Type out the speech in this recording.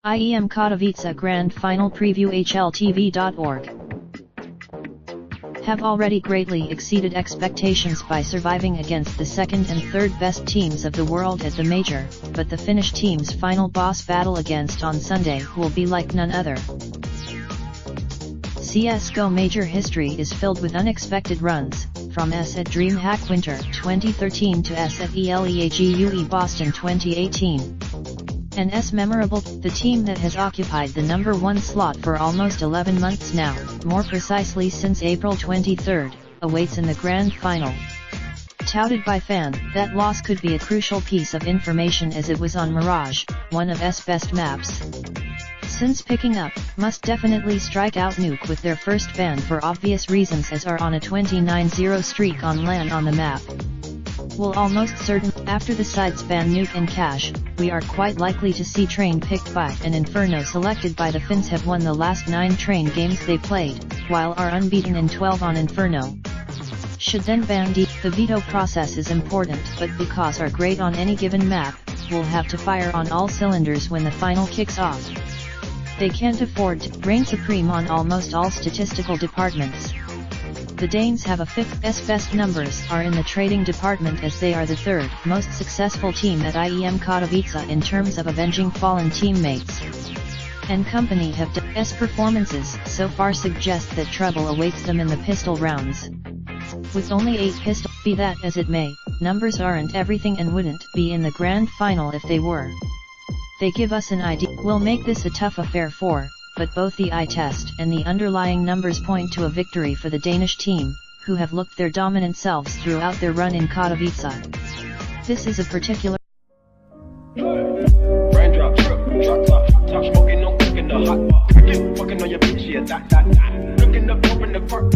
IEM Katowice Grand Final Preview HLTV.org have already greatly exceeded expectations by surviving against the second and third best teams of the world at the major, but the Finnish team's final boss battle against on Sunday will be like none other. CS:GO major history is filled with unexpected runs, from S at DreamHack Winter 2013 to S at ELEAGUE Boston 2018. And S memorable, the team that has occupied the number 1 slot for almost 11 months now, more precisely since April 23, awaits in the grand final. Touted by fan, that loss could be a crucial piece of information as it was on Mirage, one of S best maps. Since picking up, must definitely strike out Nuke with their first ban for obvious reasons as are on a 29-0 streak on LAN on the map. Will almost certain, after the sides ban Nuke and Cash, we are quite likely to see Train picked by and Inferno selected by the Finns have won the last 9 Train games they played, while are unbeaten in 12 on Inferno. Should then ban D, the veto process is important but because are great on any given map, will have to fire on all cylinders when the final kicks off. They can't afford to reign supreme on almost all statistical departments. The Danes have a 5th best numbers are in the trading department as they are the 3rd most successful team at IEM Katowice in terms of avenging fallen teammates. And company have S performances so far suggest that trouble awaits them in the pistol rounds. With only 8 pistols, be that as it may, numbers aren't everything and wouldn't be in the grand final if they were. They give us an idea. We'll make this a tough affair but both the eye test and the underlying numbers point to a victory for the Danish team, who have looked their dominant selves throughout their run in Katowice. This is a particular raindrop, drop top smoking, no cooking the hot pot. Fucking on your bitch, yeah, that. Looking up, open the park,